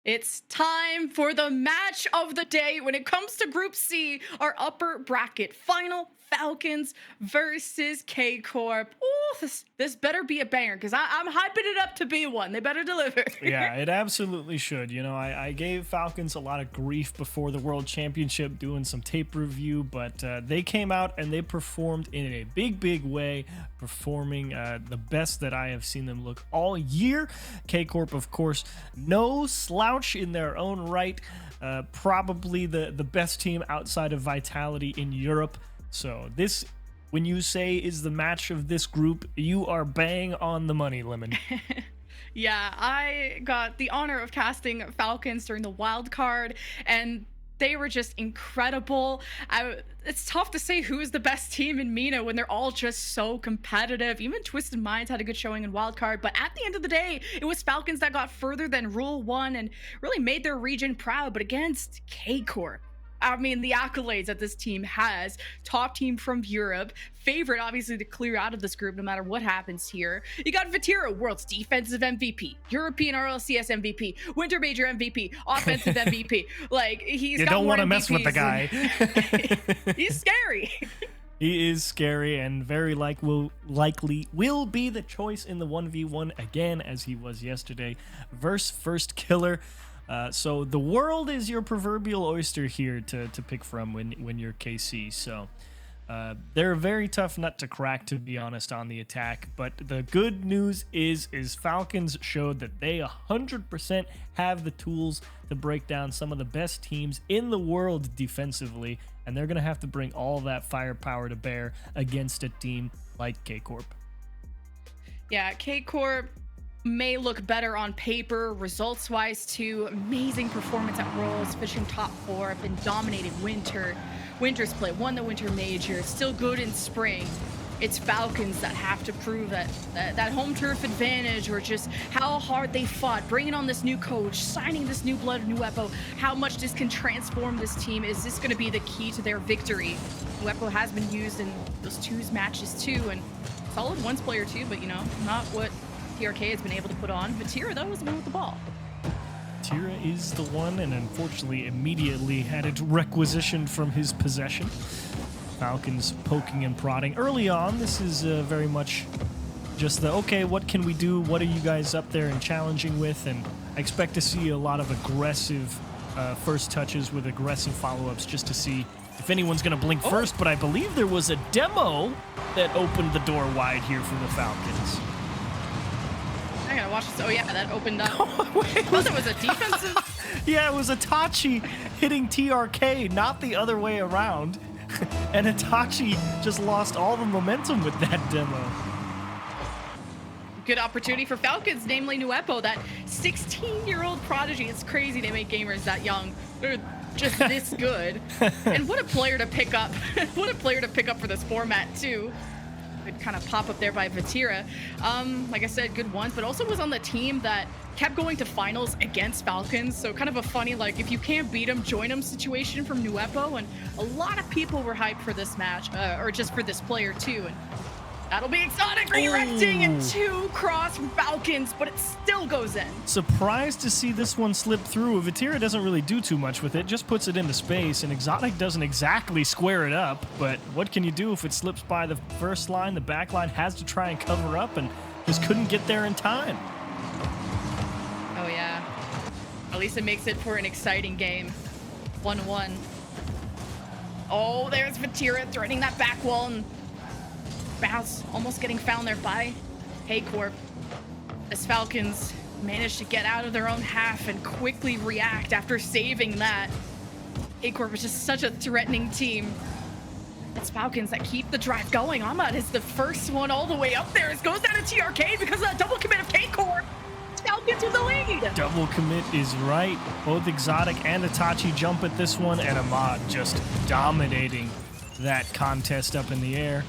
It's time for the match of the day when it comes to Group C, our upper bracket final. Falcons versus K Corp. Ooh, this better be a banger because I'm hyping it up to be one. They better deliver. Yeah, it absolutely should. You know, I gave Falcons a lot of grief before the World Championship doing some tape review, but they came out and they performed in a big way, performing the best that I have seen them look all year. K Corp, of course, no slouch in their own right. Probably the best team outside of Vitality in Europe. So this, when you say is the match of this group, you are bang on the money, Lemon. Yeah, I got the honor of casting Falcons during the wild card, and they were just incredible. It's tough to say who is the best team in MENA when they're all just so competitive. Even Twisted Minds had a good showing in wildcard, but at the end of the day, it was Falcons that got further than Rule 1 and really made their region proud, but against K Corp. I mean, the accolades that this team has, top team from Europe, favorite obviously to clear out of this group no matter what happens here. You got Vatira, world's defensive MVP, European RLCS MVP, Winter Major MVP, offensive MVP. Like, he's you got don't want to mess with the MVPs. guy. He's scary. He is scary and very likely will be the choice in the 1v1 again, as he was yesterday, versus First Killer. So the world is your proverbial oyster here to pick from when you're KC. So they're a very tough nut to crack, to be honest, on the attack. But the good news is Falcons showed that they 100% have the tools to break down some of the best teams in the world defensively, and they're going to have to bring all that firepower to bear against a team like K Corp. Yeah, K Corp may look better on paper, results-wise too. Amazing performance at Worlds, finishing top 4, been dominating Winter Split, won the Winter Major, still good in Spring. It's Falcons that have to prove that home turf advantage, or just how hard they fought, bringing on this new coach, signing this new blood, Nuepo, how much this can transform this team. Is this going to be the key to their victory? Nuepo has been used in those twos matches too, and solid ones player too, but you know, not what TRK has been able to put on. Vatira, though, was the one with the ball. Tira is the one, and unfortunately immediately had it requisitioned from his possession. Falcons poking and prodding early on. This is very much just the, okay, what can we do? What are you guys up there and challenging with? And I expect to see a lot of aggressive first touches with aggressive follow-ups just to see if anyone's going to blink first. But I believe there was a demo that opened the door wide here for the Falcons. I gotta watch this. Oh yeah, that opened up. I thought it was a defensive. Yeah, it was Itachi hitting TRK, not the other way around. And Itachi just lost all the momentum with that demo. Good opportunity for Falcons, namely Nuepo, that 16-year-old prodigy. It's crazy they make gamers that young. They're just this good. And what a player to pick up. What a player to pick up for this format too. Good kind of pop up there by Vatira. Like I said, good ones, but also was on the team that kept going to finals against Falcons. So kind of a funny, like, if you can't beat them, join them situation from Nuepo. And a lot of people were hyped for this match, or just for this player too. And that'll be exotic, redirecting and 2 cross from Falcons, but it still goes in. Surprised to see this one slip through. Vatira doesn't really do too much with it, just puts it into space, and Exotic doesn't exactly square it up, but what can you do if it slips by the first line? The back line has to try and cover up and just couldn't get there in time. Oh yeah. At least it makes it for an exciting game. 1-1. Oh, there's Vatira threading that back wall, and bounce almost getting found there by K Corp. As Falcons managed to get out of their own half and quickly react after saving that. K Corp is just such a threatening team. It's Falcons that keep the drive going. Ahmad is the first one all the way up there. It goes down to TRK because of that double commit of K Corp. Falcons with the lead. Double commit is right. Both Exotic and Itachi jump at this one, and Ahmad just dominating that contest up in the air.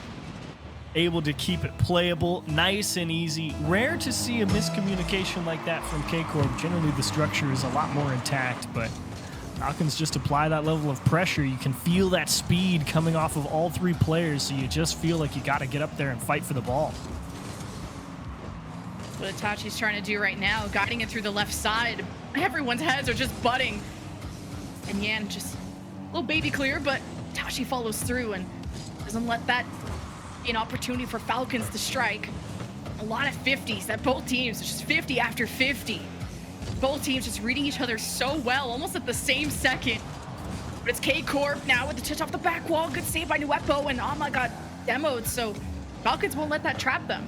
Able to keep it playable, nice and easy. Rare to see a miscommunication like that from K Corp. Generally, the structure is a lot more intact, but Falcons just apply that level of pressure. You can feel that speed coming off of all 3 players, so you just feel like you got to get up there and fight for the ball. What Itachi's trying to do right now, guiding it through the left side. Everyone's heads are just butting. And Yan just a little baby clear, but Tashi follows through and doesn't let that be an opportunity for Falcons to strike. A lot of 50s that both teams, just 50 after 50. Both teams just reading each other so well, almost at the same second. But it's K-Corp now with the touch off the back wall. Good save by Nuepo, and oh my god, demoed. So Falcons won't let that trap them.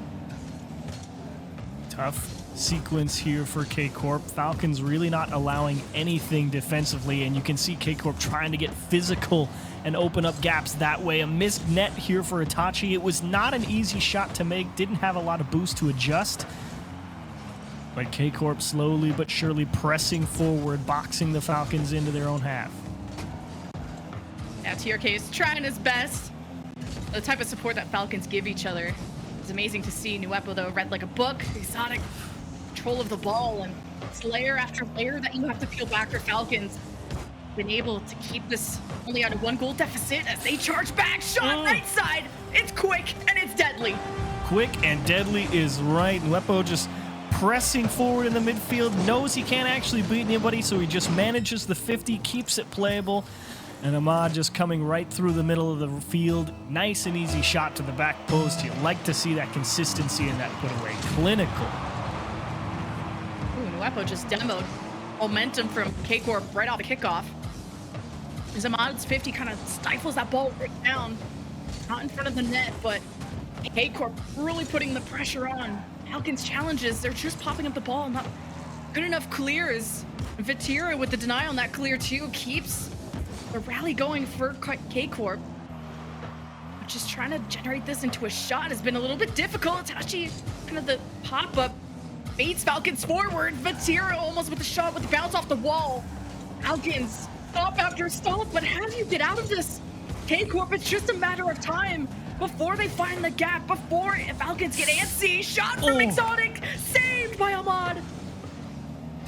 Tough sequence here for K-Corp. Falcons really not allowing anything defensively, and you can see K-Corp trying to get physical and open up gaps that way. A missed net here for Itachi. It was not an easy shot to make, didn't have a lot of boost to adjust. But K-Corp slowly but surely pressing forward, boxing the Falcons into their own half. Yeah, TRK is trying his best. The type of support that Falcons give each other. It's amazing to see Nuepo, though, read like a book, exotic control of the ball, and it's layer after layer that you have to peel back for Falcons. Been able to keep this only at a 1-goal deficit as they charge back. Shot right side. It's quick and it's deadly. Quick and deadly is right. Nuepo just pressing forward in the midfield, knows he can't actually beat anybody, so he just manages the 50, keeps it playable. And Ahmad just coming right through the middle of the field. Nice and easy shot to the back post. You like to see that consistency in that put away. Clinical. Ooh, Nuepo just demoed momentum from K-Corp right off the kickoff. As Ahmad's 50 kind of stifles that ball right down. Not in front of the net, but K-Corp really putting the pressure on. Falcons challenges, they're just popping up the ball. Not good enough clears. Vitira with the deny on that clear too keeps the rally going for K-Corp. Just trying to generate this into a shot has been a little bit difficult. Tashi, kind of the pop-up, baits Falcons forward. Vitira almost with the shot with the bounce off the wall. Falcons stop after stop, but how do you get out of this? K-Corp, it's just a matter of time before they find the gap, before Falcons get antsy. Shot from Exotic, saved by Ahmad.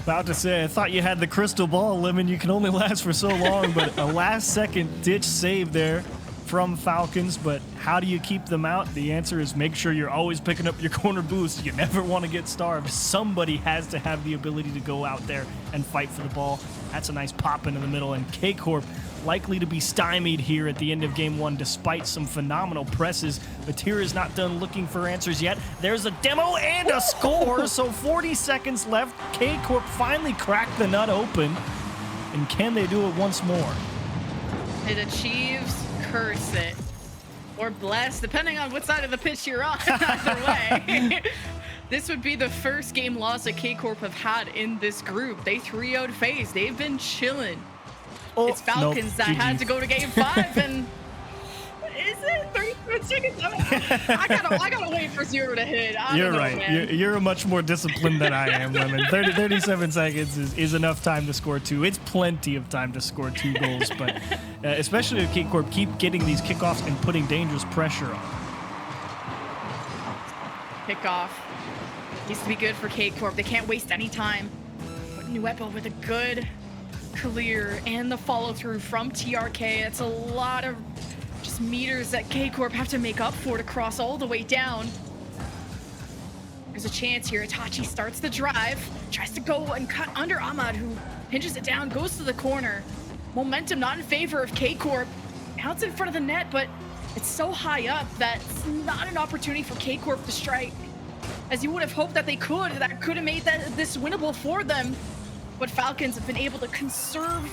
About to say, I thought you had the crystal ball, Lemon. You can only last for so long, but a last-second ditch save there from Falcons. But how do you keep them out? The answer is make sure you're always picking up your corner boost. You never want to get starved. Somebody has to have the ability to go out there and fight for the ball. That's a nice pop into the middle, and K-Corp likely to be stymied here at the end of game one despite some phenomenal presses. Batira's not done looking for answers yet. There's a demo and a score, so 40 seconds left. K-Corp finally cracked the nut open, and can they do it once more? It achieves curse it, or bless, depending on what side of the pitch you're on. Either way. This would be the first game loss that K-Corp have had in this group. They 3-0'd FaZe. They've been chilling. It's Falcons that had to go to game 5, and is it 37 seconds? I gotta wait for 0 to hit. You're right. Man. You're much more disciplined than I am, Lemon. 37 seconds is enough time to score 2. It's plenty of time to score 2 goals, but especially if K-Corp keep getting these kickoffs and putting dangerous pressure on. Kickoff needs to be good for K-Corp. They can't waste any time. But Nuepo with a good clear and the follow through from TRK. It's a lot of just meters that K-Corp have to make up for to cross all the way down. There's a chance here. Itachi starts the drive, tries to go and cut under Ahmad, who pinches it down, goes to the corner. Momentum not in favor of K-Corp. Bounce in front of the net, but it's so high up that it's not an opportunity for K-Corp to strike, as you would have hoped that they could. That could have made this winnable for them. But Falcons have been able to conserve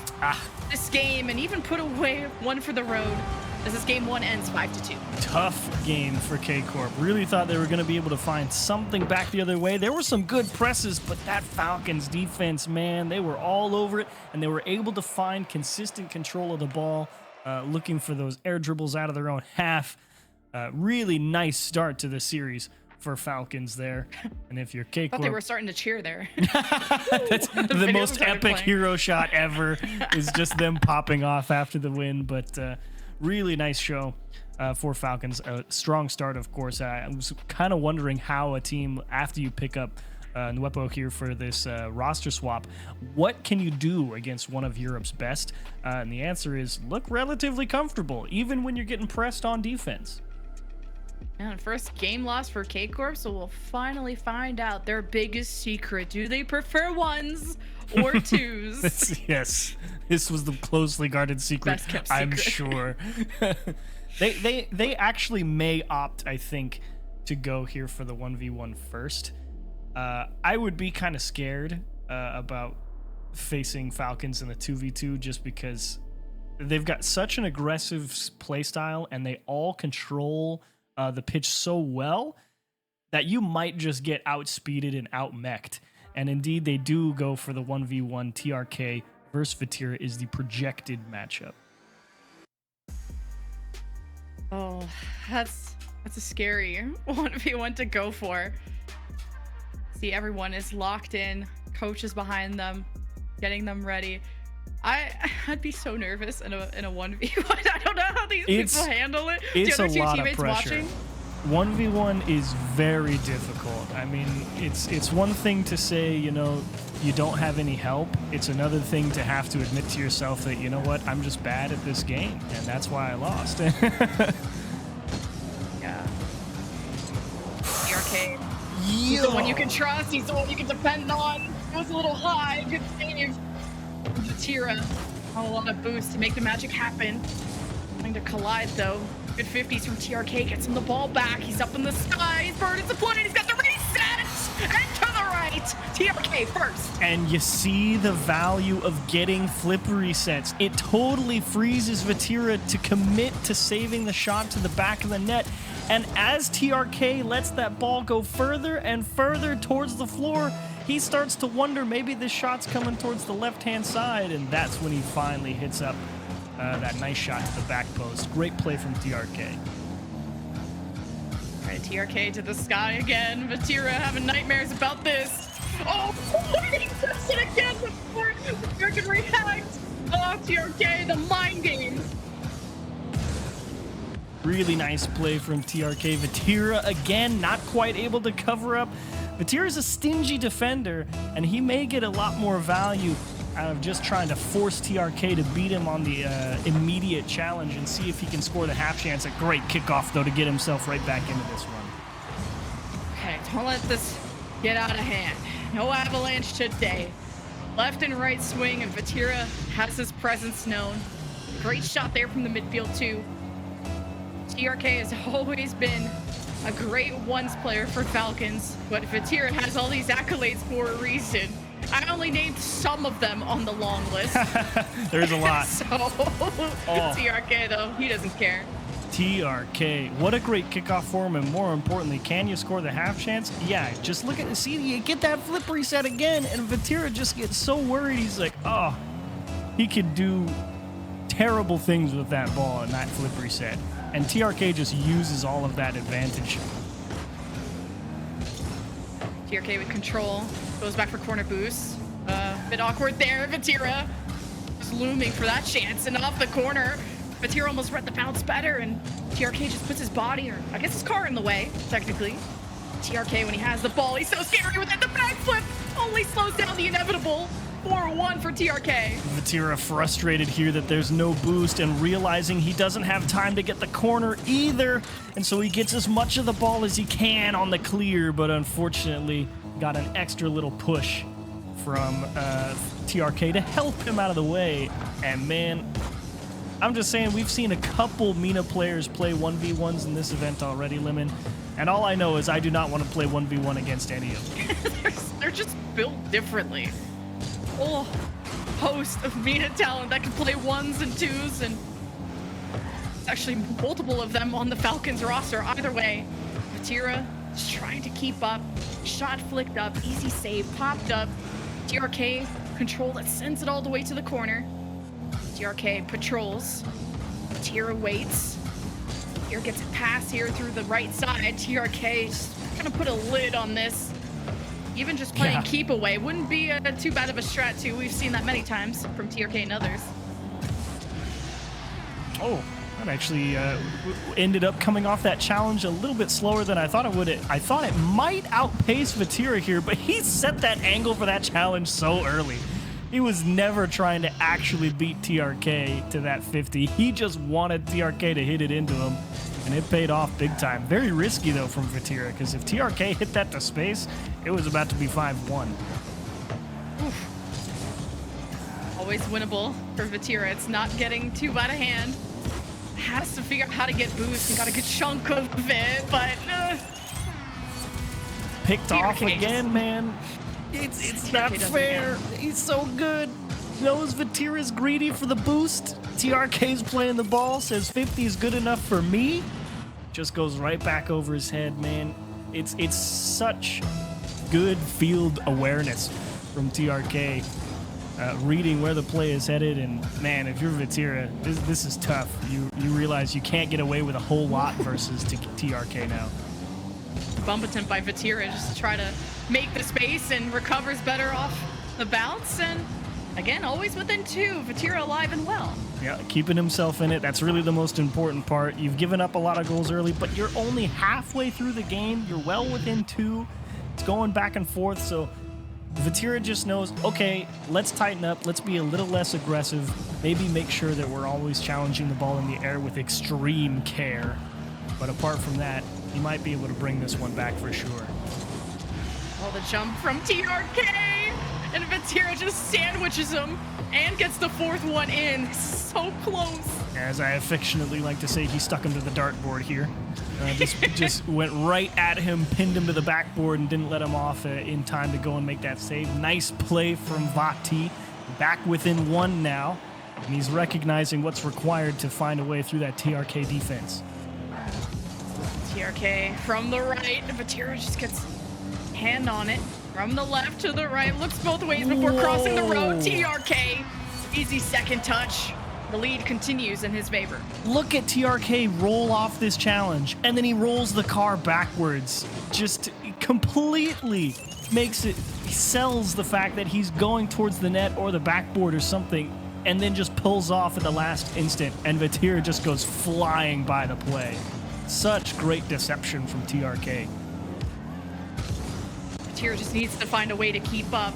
this game and even put away one for the road as this game 1 ends 5-2. Tough game for K-Corp. Really thought they were going to be able to find something back the other way. There were some good presses, but that Falcons defense, man, they were all over it, and they were able to find consistent control of the ball, looking for those air dribbles out of their own half. Really nice start to the series for Falcons there. And if you're K-Corp, I thought they were starting to cheer there. That's the most epic hero shot ever, is just them popping off after the win. But really nice show for Falcons. A strong start, of course. I was kind of wondering how a team, after you pick up Nuepo here for this roster swap, what can you do against one of Europe's best? And the answer is look relatively comfortable, even when you're getting pressed on defense. And first game loss for K Corp, so we'll finally find out their biggest secret. Do they prefer ones or twos? Yes, this was the closely guarded secret. Best kept I'm secret. sure. They actually may opt, I think, to go here for the 1v1 first. I would be kind of scared about facing Falcons in the 2v2 just because they've got such an aggressive play style and they all control the pitch so well that you might just get outspeeded and outmech'd. And indeed, they do go for the 1v1. TRK versus Vatira is the projected matchup. Oh, that's a scary 1v1 to go for. See, everyone is locked in. Coach is behind them, getting them ready. I'd be so nervous in a 1v1. I don't know how these people handle it. It's the a other two lot of teammates pressure. watching? 1v1 is very difficult. I mean, it's one thing to say, you know, you don't have any help. It's another thing to have to admit to yourself that, you know what, I'm just bad at this game, and that's why I lost. Yeah. TRK. He's the one you can trust. He's the one you can depend on. It was a little high. Good save. Vatira. A lot of boost to make the magic happen. Trying to collide though. Good 50s from TRK. Gets him the ball back. He's up in the sky. He's burned the plane. He's got the reset. And to the right. TRK first. And you see the value of getting flip resets. It totally freezes Vatira to commit to saving the shot to the back of the net. And as TRK lets that ball go further and further towards the floor, he starts to wonder maybe this shot's coming towards the left-hand side, and that's when he finally hits up that nice shot to the back post. Great play from TRK. All right, TRK to the sky again. Vatira having nightmares about this. Oh, he does it again before Vatira can react. Oh, TRK, the mind games. Really nice play from TRK. Vatira, again, not quite able to cover up. Vatira's a stingy defender, and he may get a lot more value out of just trying to force TRK to beat him on the immediate challenge and see if he can score the half chance. A great kickoff, though, to get himself right back into this one. Okay, don't let this get out of hand. No avalanche today. Left and right swing, and Vatira has his presence known. Great shot there from the midfield, too. TRK has always been a great ones player for Falcons, but Vatira has all these accolades for a reason. I only named some of them on the long list. There's a lot. So, TRK, though, he doesn't care. TRK, what a great kickoff for him, and more importantly, can you score the half chance? Yeah, just look at, see, you get that flip reset again, and Vatira just gets so worried. He's like, oh, he could do terrible things with that ball and that flip reset. And TRK just uses all of that advantage. TRK with control. Goes back for corner boost. Bit awkward there. Vatira is looming for that chance. And off the corner, Vatira almost read the bounce better. And TRK just puts his body, or I guess his car, in the way, technically. TRK, when he has the ball, he's so scary with it. The backflip only slows down the inevitable. 4-1 for TRK. Vatira frustrated here that there's no boost and realizing he doesn't have time to get the corner either. And so he gets as much of the ball as he can on the clear, but unfortunately got an extra little push from TRK to help him out of the way. And man, I'm just saying, we've seen a couple MENA players play 1v1s in this event already, Lemon. And all I know is I do not want to play 1v1 against any of them. They're just built differently. Whole host of MENA talent that can play ones and twos, and it's actually multiple of them on the Falcons roster. Either way, Vatira just trying to keep up. Shot flicked up, easy save, popped up. TRK control that sends it all the way to the corner. TRK patrols. Vatira waits. Here gets a pass here through the right side. TRK just gonna put a lid on this. Even just playing keep away wouldn't be too bad of a strat too. We've seen that many times from TRK and others. Oh, that actually ended up coming off that challenge a little bit slower than I thought it would. I thought it might outpace Vatira here, but he set that angle for that challenge so early. He was never trying to actually beat TRK to that 50. He just wanted TRK to hit it into him. And and it paid off big time. Very risky, though, from Vatira, because if TRK hit that to space, it was about to be 5-1. Always winnable for Vatira. It's not getting too out of hand. Has to figure out how to get boost and got a good chunk of it, but picked off again, man. It's not fair. He's so good. Knows Vatira's greedy for the boost. TRK's playing the ball, says 50 is good enough for me. Just goes right back over his head, man. It's such good field awareness from TRK. Reading where the play is headed, and man, if you're Vatira, this is tough. You realize you can't get away with a whole lot versus TRK now. Bump attempt by Vatira just to try to make the space and recovers better off the bounce, and again, always within 2. Vatira alive and well. Yeah, keeping himself in it, that's really the most important part. You've given up a lot of goals early, but you're only halfway through the game. You're well within 2. It's going back and forth, so Vatira just knows, okay, let's tighten up, let's be a little less aggressive, maybe make sure that we're always challenging the ball in the air with extreme care. But apart from that, he might be able to bring this one back for sure. Oh, the jump from TRK! And Vatira just sandwiches him and gets the 4th one in. So close. As I affectionately like to say, he stuck him to the dartboard here. Just went right at him, pinned him to the backboard, and didn't let him off in time to go and make that save. Nice play from Vati. Back within 1 now, and he's recognizing what's required to find a way through that TRK defense. TRK from the right. Vatira just gets hand on it. From the left to the right. Looks both ways before crossing the road. TRK. Easy second touch. The lead continues in his favor. Look at TRK roll off this challenge, and then he rolls the car backwards. Just completely makes it, sells the fact that he's going towards the net or the backboard or something, and then just pulls off at the last instant, and Vatira just goes flying by the play. Such great deception from TRK. Vatira just needs to find a way to keep up.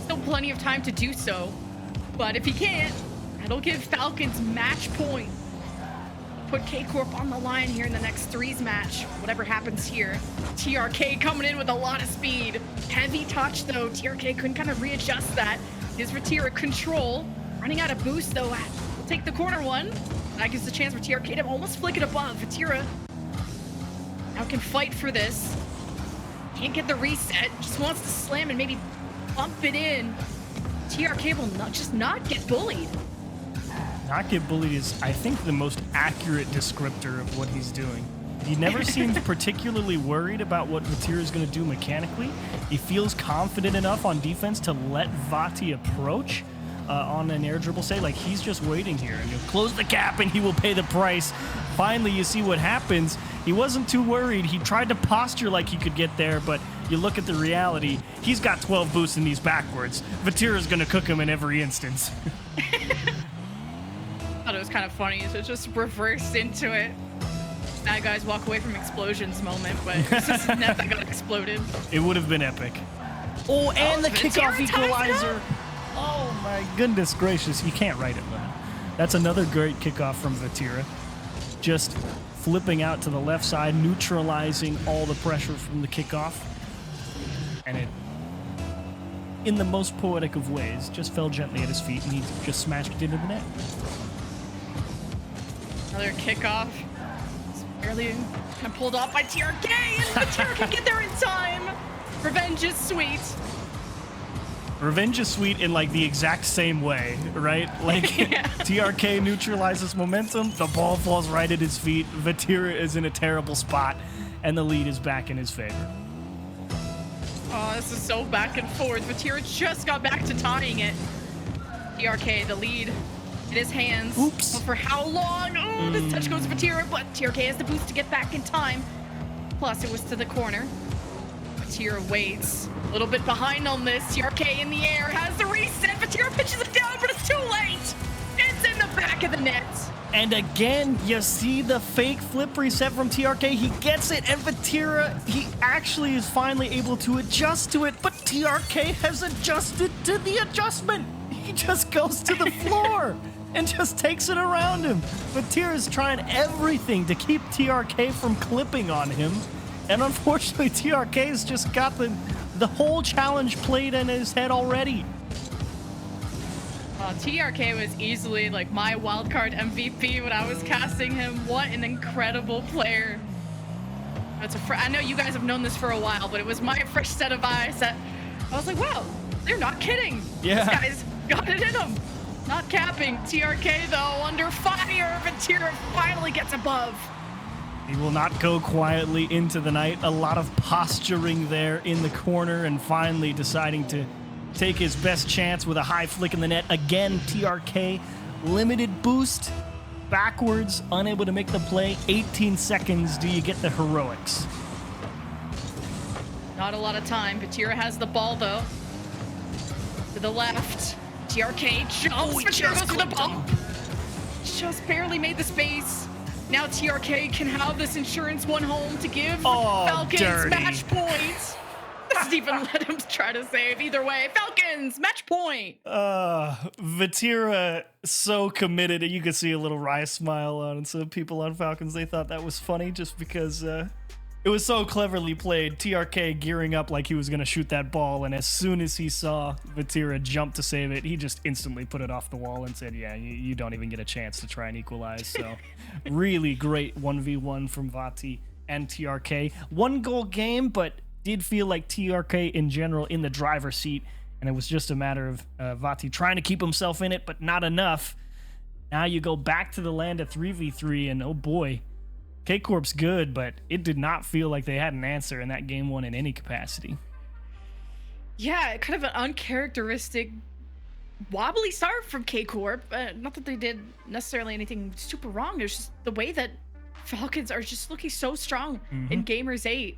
Still plenty of time to do so, but if he can't, it'll give Falcons match point. Put K-Corp on the line here in the next 3's match. Whatever happens here. TRK coming in with a lot of speed. Heavy touch though. TRK couldn't kind of readjust that. Here's Vatira control. Running out of boost though. We'll take the corner one. That gives the chance for TRK to almost flick it above. Vatira now can fight for this. Can't get the reset. Just wants to slam and maybe bump it in. TRK will not get bullied. Not get bullied is, I think, the most accurate descriptor of what he's doing. He never seems particularly worried about what Vatira is going to do mechanically. He feels confident enough on defense to let Vati approach on an air dribble save. Like, he's just waiting here, and he'll close the gap and he will pay the price. Finally, you see what happens. He wasn't too worried. He tried to posture like he could get there, but you look at the reality. He's got 12 boosts in these backwards. Vatira's going to cook him in every instance. I thought it was kind of funny to just reverse into it. Bad guys walk away from explosions moment, but it's just net that got exploded. It would have been epic. Oh, and the kickoff equalizer. Oh my goodness gracious. You can't write it, man. That's another great kickoff from Vatira. Just flipping out to the left side, neutralizing all the pressure from the kickoff. And it, in the most poetic of ways, just fell gently at his feet and he just smashed it into the net. Another kickoff. It's barely kind of pulled off by TRK, and Vatira can get there in time. Revenge is sweet. Revenge is sweet in like the exact same way, right? Like Yeah. TRK neutralizes momentum, the ball falls right at his feet, Vatira is in a terrible spot, and the lead is back in his favor. Oh, this is so back and forth. Vatira just got back to tying it. TRK, the lead in his hands. Oops. But for how long? Oh, this touch goes to Vatira, but TRK has the boost to get back in time. Plus, it was to the corner. Vatira waits. A little bit behind on this. TRK in the air has the reset. Vatira pitches it down, but it's too late. It's in the back of the net. And again, you see the fake flip reset from TRK. He gets it, and Vatira, he actually is finally able to adjust to it, but TRK has adjusted to the adjustment. He just goes to the floor and just takes it around him. Vatira is trying everything to keep TRK from clipping on him. And unfortunately, TRK's just got the whole challenge played in his head already. TRK was easily like my wildcard MVP when I was casting him. What an incredible player. I know you guys have known this for a while, but it was my fresh set of eyes that I was like, wow, they're not kidding. Yeah. This guy's got it in him. Not capping. TRK, though, under fire. Vatira finally gets above. He will not go quietly into the night. A lot of posturing there in the corner and finally deciding to take his best chance with a high flick in the net. Again, TRK, limited boost, backwards, unable to make the play. 18 seconds, do you get the heroics? Not a lot of time. Vatira has the ball, though. To the left. TRK jumps. Vatira goes to the bump. Just barely made the space. Now TRK can have this insurance one home to give Falcons dirty. match points. Doesn't even let him try to save. Either way, Falcons match point. Vatira so committed, and you could see a little wry smile on some people on Falcons. They thought that was funny just because it was so cleverly played. TRK gearing up like he was going to shoot that ball, and as soon as he saw Vatira jump to save it, he just instantly put it off the wall and said, yeah, you don't even get a chance to try and equalize. So really great 1v1 from Vati and TRK. One goal game, but did feel like TRK in general in the driver's seat, and it was just a matter of Vati trying to keep himself in it, but not enough. Now you go back to the land of 3v3, and oh boy, K-Corp's good, but it did not feel like they had an answer in that game one in any capacity. Yeah, kind of an uncharacteristic wobbly start from K-Corp. Not that they did necessarily anything super wrong. It's just the way that Falcons are just looking so strong in Gamers8.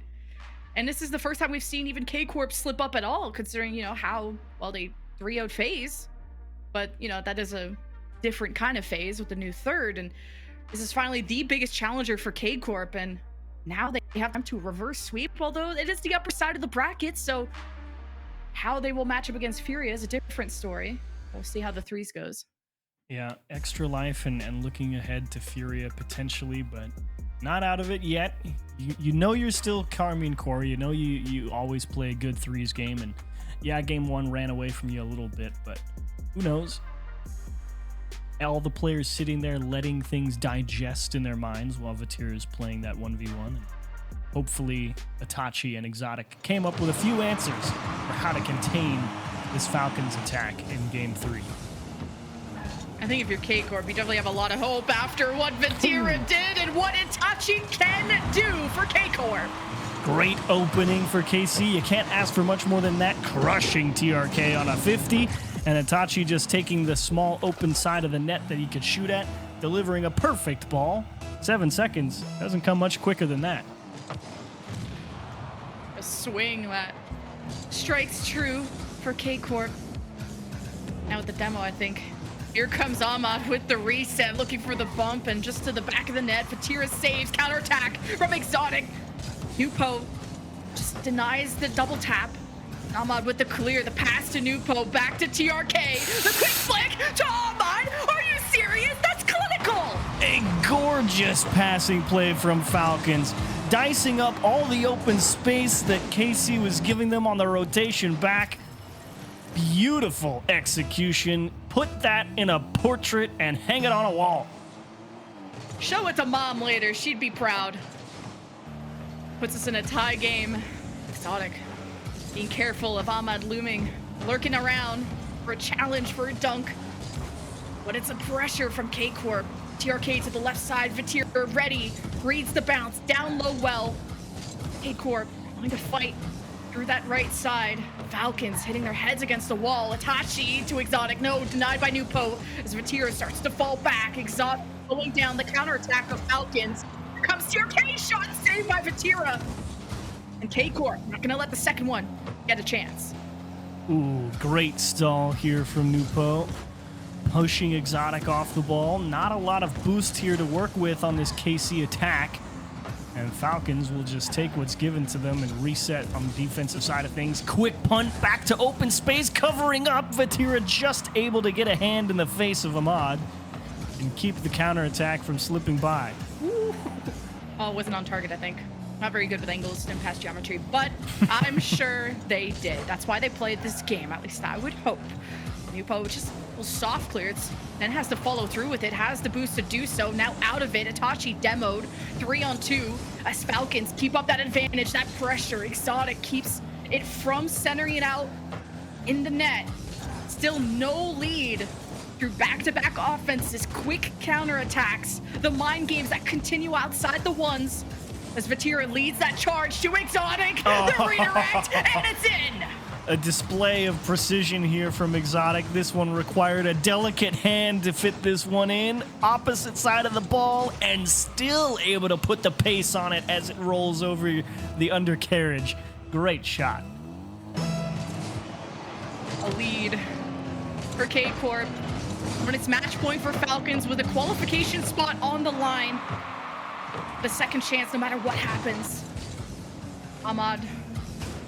And this is the first time we've seen even K-Corp slip up at all, considering, how well they 3-0'd FaZe. But, that is a different kind of FaZe with the new third. And this is finally the biggest challenger for K-Corp. And now they have time to reverse sweep, although it is the upper side of the bracket. So how they will match up against Furia is a different story. We'll see how the threes goes. Yeah, extra life and looking ahead to Furia potentially, but not out of it yet. You know you're still Karmine Corp. You know you always play a good threes game, and yeah, game one ran away from you a little bit, but who knows? All the players sitting there letting things digest in their minds while Vatira is playing that 1v1. And hopefully Itachi and Exotic came up with a few answers for how to contain this Falcons attack in game 3. I think if you're K-Corp, you definitely have a lot of hope after what Vatira did and what Itachi can do for K-Corp. Great opening for KC. You can't ask for much more than that. Crushing TRK on a 50. And Itachi just taking the small open side of the net that he could shoot at, delivering a perfect ball. 7 seconds. Doesn't come much quicker than that. A swing that strikes true for K-Corp. Now with the demo, I think. Here comes Ahmad with the reset, looking for the bump, and just to the back of the net. Vatira saves, counterattack from Exotic. Nupo just denies the double tap. Ahmad with the clear, the pass to Nupo, back to TRK. The quick flick to Ahmad. Are you serious? That's clinical. A gorgeous passing play from Falcons, dicing up all the open space that KC was giving them on the rotation back. Beautiful execution. Put that in a portrait and hang it on a wall. Show it to mom later. She'd be proud. Puts us in a tie game. Exotic being careful of Ahmad looming, lurking around for a challenge for a dunk. But it's a pressure from K-Corp. TRK to the left side. Vatira ready. Reads the bounce. Down low well. K-Corp wanting to fight through that right side. Falcons hitting their heads against the wall. Itachi to Exotic. No, denied by Nupo as Vatira starts to fall back. Exotic pulling down the counterattack of Falcons. Here comes TRK, shot saved by Vatira. And K-Corp not gonna let the second one get a chance. Ooh, great stall here from Nupo. Pushing Exotic off the ball. Not a lot of boost here to work with on this KC attack. And Falcons will just take what's given to them and reset on the defensive side of things. Quick punt back to open space, covering up. Vatira just able to get a hand in the face of Ahmad and keep the counterattack from slipping by. Ooh. Oh, it wasn't on target, I think. Not very good with angles and past geometry, but I'm sure they did. That's why they played this game, at least I would hope. Nupo just will soft clears, then has to follow through with it, has the boost to do so. Now out of it, Itachi demoed 3-on-2 as Falcons keep up that advantage, that pressure. Exotic keeps it from centering it out in the net. Still no lead through back-to-back offenses, quick counterattacks, the mind games that continue outside the ones as Vatira leads that charge to Exotic. The redirect, and it's in. A display of precision here from Exotic. This one required a delicate hand to fit this one in. Opposite side of the ball, and still able to put the pace on it as it rolls over the undercarriage. Great shot. A lead for K-Corp when it's match point for Falcons with a qualification spot on the line. The second chance no matter what happens. Ahmad,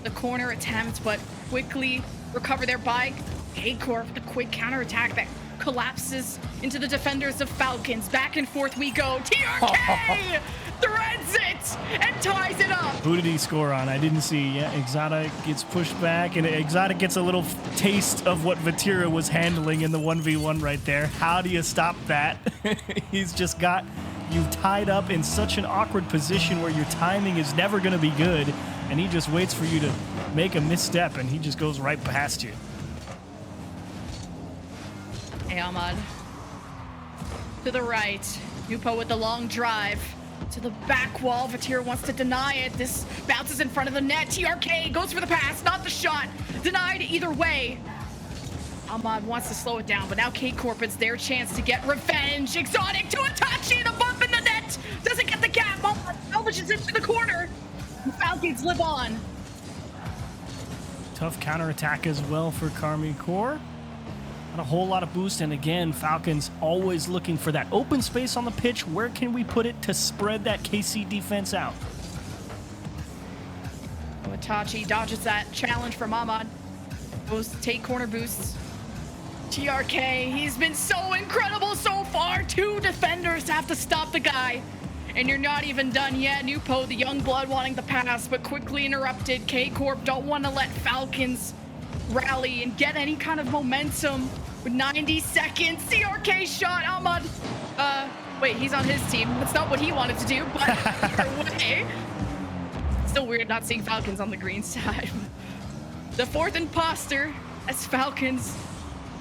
the corner attempt, but quickly recover their bike. K-Corp, the quick counterattack that collapses into the defenders of Falcons. Back and forth we go. TRK threads it and ties it up. Who did he score on? I didn't see. Yeah, Exotic gets pushed back, and Exotic gets a little taste of what Vatira was handling in the 1v1 right there. How do you stop that? He's just got you tied up in such an awkward position where your timing is never going to be good, and he just waits for you to make a misstep, and he just goes right past you. Hey, Ahmad. To the right. Nupo with the long drive. To the back wall. Vatira wants to deny it. This bounces in front of the net. TRK goes for the pass, not the shot. Denied either way. Ahmad wants to slow it down, but now K-Corp, it's their chance to get revenge. Exotic to Itachi, the bump in the net. Doesn't get the gap. Ahmad salvages into the corner. The Falcons live on. Tough counterattack as well for Karmine Corp. Not a whole lot of boost, and again, Falcons always looking for that open space on the pitch. Where can we put it to spread that KC defense out? Itachi dodges that challenge from Ahmad. Goes to take corner boosts. TRK, he's been so incredible so far. 2 defenders have to stop the guy. And you're not even done yet. Nupo, the young blood, wanting the pass, but quickly interrupted. K-Corp don't want to let Falcons rally and get any kind of momentum with 90 seconds. CRK shot. Ahmad, wait, he's on his team. That's not what he wanted to do, but either way. Still weird not seeing Falcons on the green side. The fourth imposter as Falcons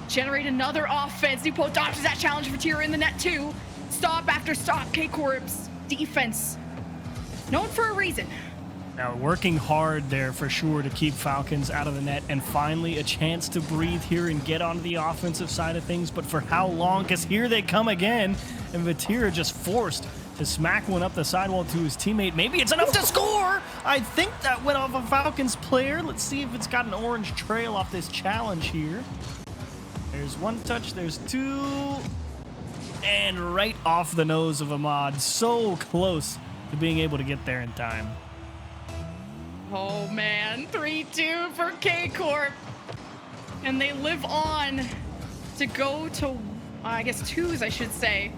generate another offense. Nupo dodges that challenge for Vatira in the net too. Stop after stop. K-Corp's defense known for a reason. Now working hard there for sure to keep Falcons out of the net, and finally a chance to breathe here and get onto the offensive side of things. But for how long? Because here they come again, and Vatira just forced to smack one up the sidewall to his teammate. Maybe it's enough to score. I think that went off a Falcons player. Let's see if it's got an orange trail off this challenge here. There's one touch, there's two, and right off the nose of Ahmad. So close to being able to get there in time. Oh man, 3-2 for K-Corp. And they live on to go to, I guess, twos, I should say,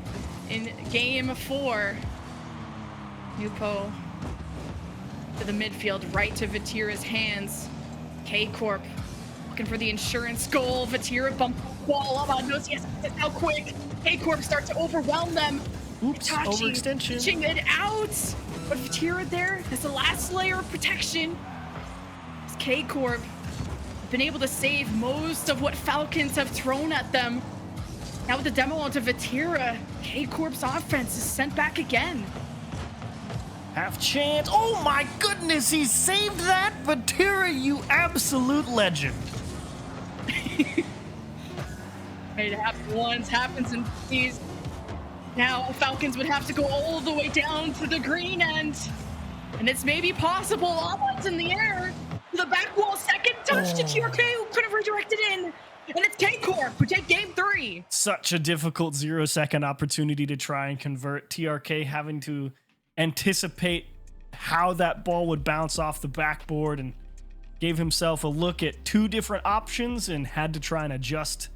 in game 4. Nupo to the midfield, right to Vatira's hands. K-Corp looking for the insurance goal. Vatira bump wall up on knows he has to get how quick. K-Corp starts to overwhelm them. Oops, Itachi overextension. pitching it out. But Vatira there has the last layer of protection. K-Corp been able to save most of what Falcons have thrown at them. Now with the demo onto Vatira, K-Corp's offense is sent back again. Half chance. Oh my goodness, he saved that. Vatira, you absolute legend. It happens once, happens in these. Now Falcons would have to go all the way down to the green end. And it's maybe possible. Ahmad's in the air. To the back wall, second touch to TRK, who could have redirected in. And it's K-Corp who take game 3. Such a difficult 0-second opportunity to try and convert. TRK having to anticipate how that ball would bounce off the backboard and gave himself a look at two different options and had to try and adjust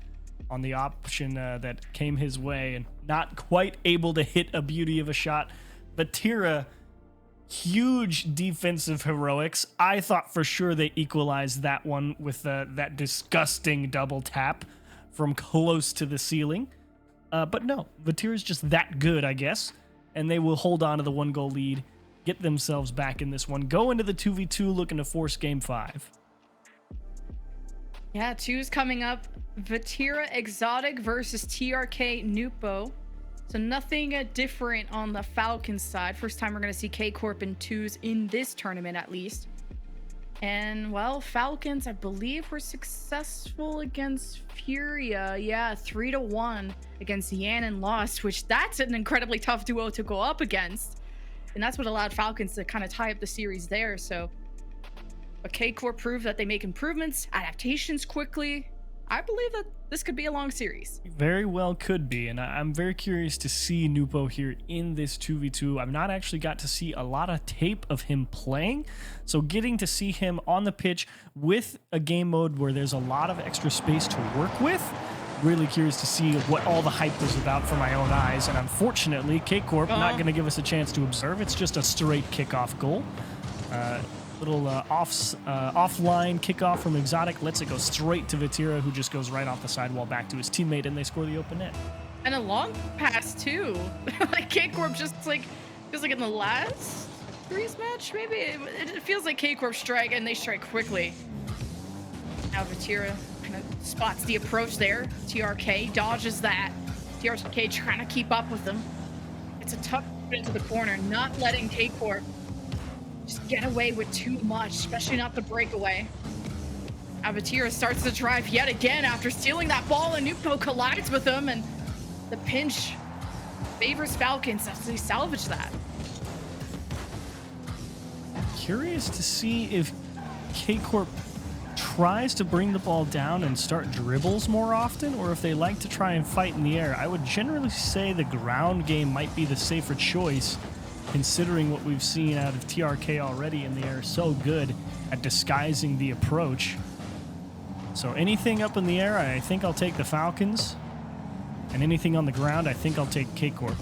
on the option that came his way, and not quite able to hit a beauty of a shot. Vatira, huge defensive heroics. I thought for sure they equalized that one with that disgusting double tap from close to the ceiling. But no, Vatira's just that good, I guess. And they will hold on to the 1-goal lead, get themselves back in this one, go into the 2v2 looking to force game 5. Yeah, 2's coming up. Vatira Exotic versus TRK Nupo. So nothing different on the Falcons side. First time we're going to see K-Corp and 2's in this tournament, at least. And, well, Falcons, I believe, were successful against Furia. Yeah, 3-1 against Yan and lost, which that's an incredibly tough duo to go up against. And that's what allowed Falcons to kind of tie up the series there. So, but K-Corp proved that they make improvements, adaptations quickly. I believe that this could be a long series. Very well could be, and I'm very curious to see Nupo here in this 2v2. I've not actually got to see a lot of tape of him playing, so getting to see him on the pitch with a game mode where there's a lot of extra space to work with, really curious to see what all the hype was about for my own eyes. And unfortunately, K-Corp not going to give us a chance to observe. It's just a straight kickoff goal. Little offline kickoff from Exotic lets it go straight to Vatira, who just goes right off the sidewall back to his teammate, and they score the open net. And a long pass too. Like K-Corp just feels like in the last threes match, maybe it feels like K-Corp strike, and they strike quickly. Now Vatira kind of spots the approach there. TRK dodges that. TRK trying to keep up with them. It's a tough into the corner, not letting K-Corp just get away with too much, especially not the breakaway. Vatira starts to drive yet again after stealing that ball, and Nupo collides with him, and the pinch favors Falcons as they salvage that. Curious to see if K-Corp tries to bring the ball down and start dribbles more often, or if they like to try and fight in the air. I would generally say the ground game might be the safer choice, considering what we've seen out of TRK already, and they are so good at disguising the approach. So anything up in the air, I think I'll take the Falcons. And anything on the ground, I think I'll take K-Corp.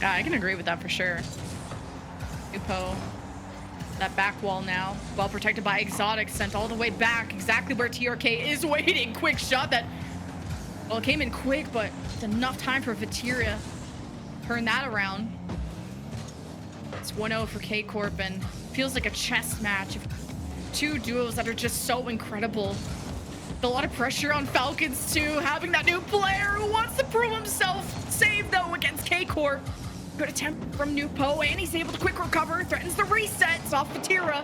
Yeah, I can agree with that for sure. Nupo, that back wall now, well protected by Exotic, sent all the way back, exactly where TRK is waiting. Quick shot that, well, it came in quick, but it's enough time for Vatira to turn that around. It's 1-0 for K-Corp, and feels like a chess match of two duos that are just so incredible. A lot of pressure on Falcons too, having that new player who wants to prove himself. Save though against K-Corp. Good attempt from Nupo, and he's able to quick recover, threatens the resets off Vatira.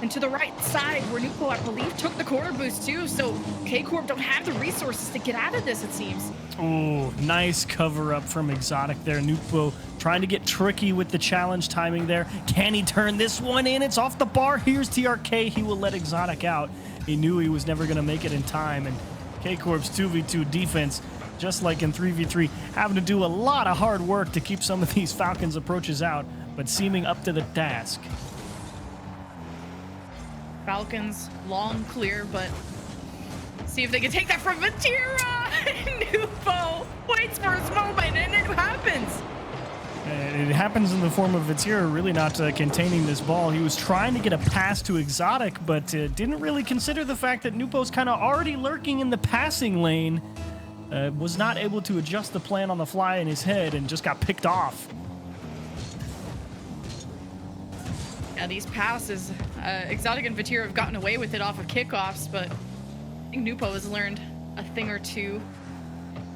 And to the right side, where Nupo, I believe, took the corner boost too, so K-Corp don't have the resources to get out of this, it seems. Oh, nice cover up from Exotic there. Nupo trying to get tricky with the challenge timing there. Can he turn this one in? It's off the bar. Here's TRK. He will let Exotic out. He knew he was never going to make it in time, and K-Corp's 2v2 defense, just like in 3v3, having to do a lot of hard work to keep some of these Falcons approaches out, but seeming up to the task. Falcons, long clear, but see if they can take that from Vatira. Nupo waits for his moment, and it happens. It happens in the form of Vatira really not containing this ball. He was trying to get a pass to Exotic, but didn't really consider the fact that Nupo's kind of already lurking in the passing lane. Was not able to adjust the plan on the fly in his head and just got picked off. Yeah, these passes, Exotic and Vatira have gotten away with it off of kickoffs, but I think Nupo has learned a thing or two.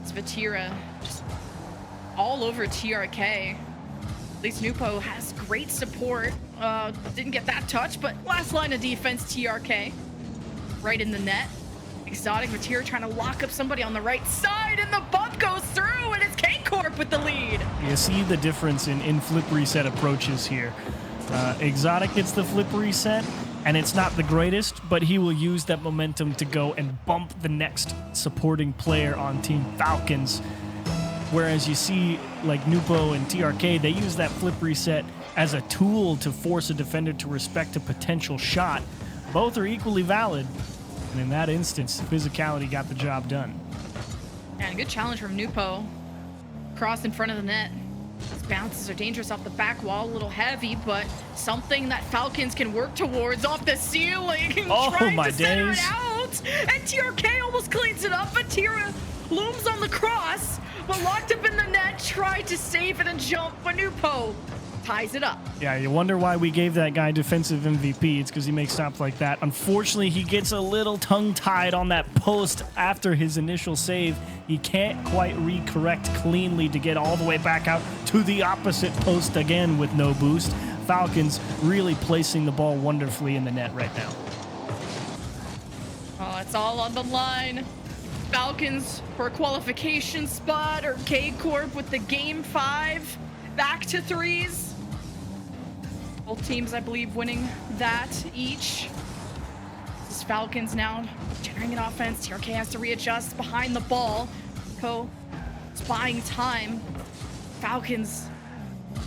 It's Vatira just all over TRK. At least Nupo has great support. Didn't get that touch, but last line of defense, TRK. Right in the net. Exotic, Vatira trying to lock up somebody on the right side, and the bump goes through, and it's K-Corp with the lead. You see the difference in flip reset approaches here. Exotic gets the flip reset, and it's not the greatest, but he will use that momentum to go and bump the next supporting player on Team Falcons. Whereas you see, like Nupo and TRK, they use that flip reset as a tool to force a defender to respect a potential shot. Both are equally valid, and in that instance, physicality got the job done. And a good challenge from Nupo. Cross in front of the net. These bounces are dangerous off the back wall, a little heavy, but something that Falcons can work towards off the ceiling. Oh, trying my to center days. it out. And TRK almost cleans it up, but Tira looms on the cross, but locked up in the net, tried to save it and jump, but Nupo ties it up. Yeah, you wonder why we gave that guy defensive MVP. It's because he makes stops like that. Unfortunately, he gets a little tongue-tied on that post after his initial save. He can't quite recorrect cleanly to get all the way back out to the opposite post again with no boost. Falcons really placing the ball wonderfully in the net right now. Oh, it's all on the line. Falcons for a qualification spot, or K-Corp with the Game 5 back to threes. Both teams, I believe, winning that each. This is Falcons now generating an offense. TRK has to readjust behind the ball. Co is buying time. Falcons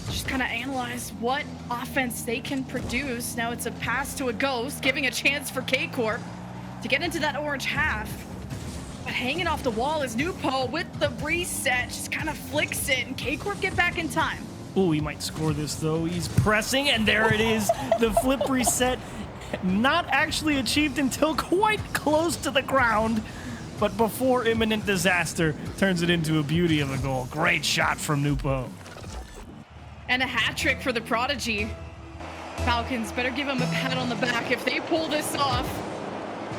just kind of analyze what offense they can produce. Now it's a pass to a Ghost, giving a chance for K-Corp to get into that orange half. But hanging off the wall is Nupo with the reset. Just kind of flicks it, and K-Corp get back in time. Oh, he might score this, though. He's pressing, and there it is. The flip reset, not actually achieved until quite close to the ground, but before imminent disaster, turns it into a beauty of a goal. Great shot from Nupo. And a hat trick for the Prodigy. Falcons better give him a pat on the back if they pull this off.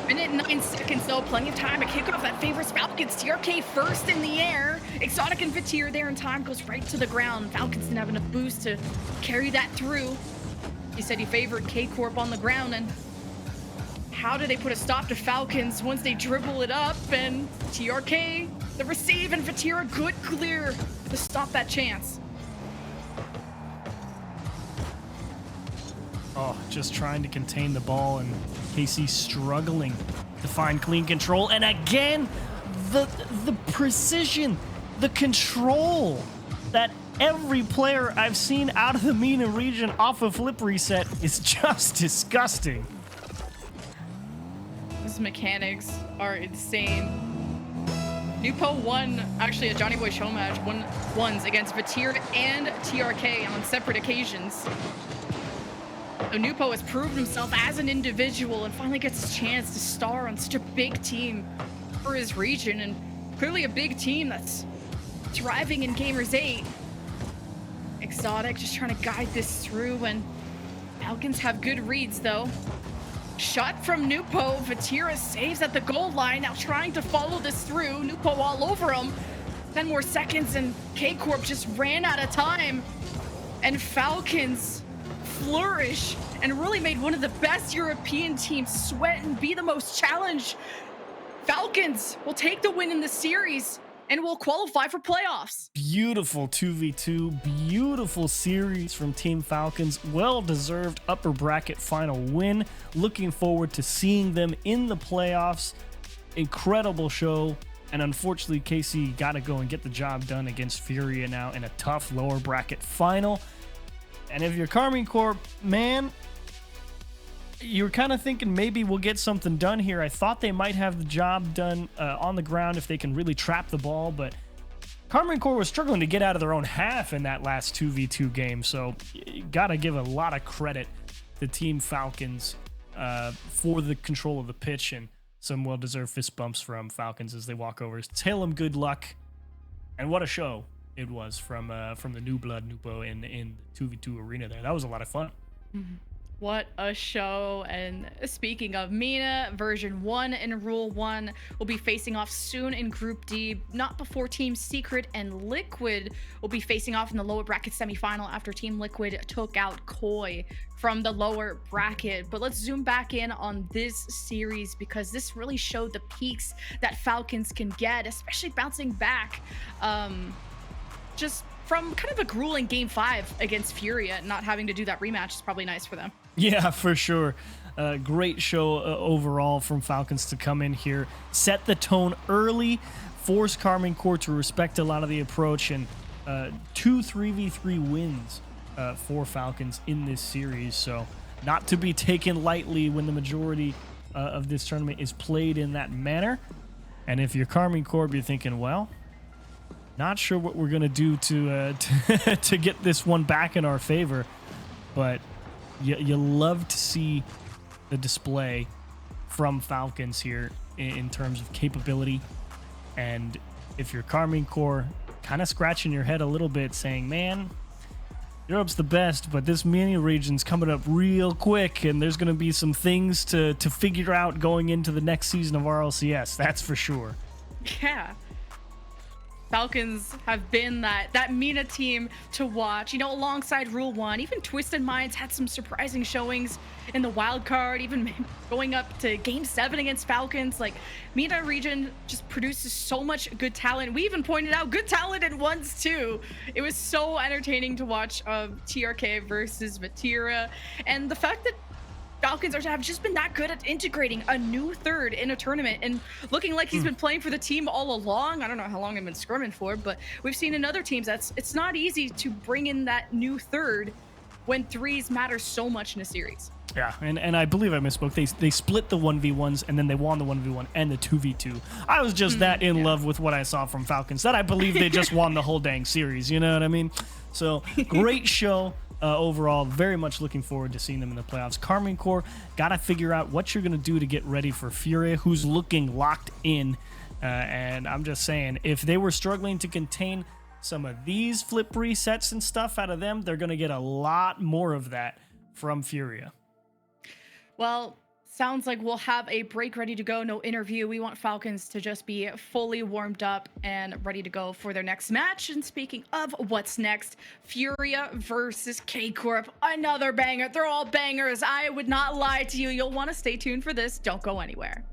Minute and 9 seconds, though. Plenty of time to kick off that favorites Falcons. TRK first in the air. Exotic and Vitir there in time. Goes right to the ground. Falcons didn't have enough boost to carry that through. He said he favored K-Corp on the ground. And how do they put a stop to Falcons once they dribble it up? And TRK, the receive, and Vitir a good clear to stop that chance. Oh, just trying to contain the ball, and KC struggling to find clean control. And again, the precision, the control that every player I've seen out of the MENA region off a flip reset is just disgusting. These mechanics are insane. Nupo won, actually, a Johnny Boy show match, ones against Vitir and TRK on separate occasions. So Nupo has proved himself as an individual and finally gets his chance to star on such a big team for his region, and clearly a big team that's thriving in Gamers8. Exotic just trying to guide this through, and Falcons have good reads though. Shot from Nupo. Vatira saves at the goal line, now trying to follow this through. Nupo all over him. 10 more seconds and K-Corp just ran out of time. And Falcons flourish and really made one of the best European teams sweat and be the most challenged. Falcons will take the win in the series and will qualify for playoffs. Beautiful 2v2, beautiful series from Team Falcons. Well-deserved upper bracket final win. Looking forward to seeing them in the playoffs. Incredible show. And unfortunately, KC got to go and get the job done against Furia now in a tough lower bracket final. And if you're Karmine Corp, man, you're kind of thinking maybe we'll get something done here. I thought they might have the job done on the ground if they can really trap the ball, but Karmine Corp was struggling to get out of their own half in that last 2v2 game. So you got to give a lot of credit to Team Falcons for the control of the pitch, and some well-deserved fist bumps from Falcons as they walk over. Tell them good luck, and what a show it was from the New Blood Nupo in the 2v2 arena there. That was a lot of fun. Mm-hmm. What a show. And speaking of, MENA version 1 and Rule 1 will be facing off soon in Group D, not before Team Secret and Liquid will be facing off in the lower bracket semifinal after Team Liquid took out Koi from the lower bracket. But let's zoom back in on this series because this really showed the peaks that Falcons can get, especially bouncing back just from kind of a grueling Game 5 against Furia. Not having to do that rematch is probably nice for them. Yeah, for sure. Great show overall from Falcons to come in here, set the tone early, force Karmine Corp to respect a lot of the approach, and 2 3v3 wins for Falcons in this series. So not to be taken lightly when the majority of this tournament is played in that manner. And if you're Karmine Corp, you're thinking, well, not sure what we're going to do to get this one back in our favor. But you love to see the display from Falcons here in terms of capability. And if you're Karmine Corp, kind of scratching your head a little bit saying, man, Europe's the best, but this mini region's coming up real quick, and there's going to be some things to figure out going into the next season of RLCS. That's for sure. Yeah. Falcons have been that MENA team to watch, you know, alongside Rule 1. Even Twisted Minds had some surprising showings in the wild card, even going up to Game 7 against Falcons. Like, MENA region just produces so much good talent. We even pointed out good talent in ones too. It was so entertaining to watch TRK versus Vatira. And the fact that Falcons have just been that good at integrating a new third in a tournament and looking like he's been playing for the team all along. I don't know how long I've been scrimming for, but we've seen in other teams it's not easy to bring in that new third when threes matter so much in a series. Yeah, and I believe I misspoke. They split the 1v1s, and then they won the 1v1 and the 2v2. I was just that in love with what I saw from Falcons that I believe they just won the whole dang series. You know what I mean? So, great show. Overall, very much looking forward to seeing them in the playoffs. Karmine Corp, got to figure out what you're going to do to get ready for Furia, who's looking locked in. And I'm just saying, if they were struggling to contain some of these flip resets and stuff out of them, they're going to get a lot more of that from Furia. Well, sounds like we'll have a break ready to go. No interview. We want Falcons to just be fully warmed up and ready to go for their next match. And speaking of what's next, Furia versus K-Corp. Another banger. They're all bangers. I would not lie to you. You'll want to stay tuned for this. Don't go anywhere.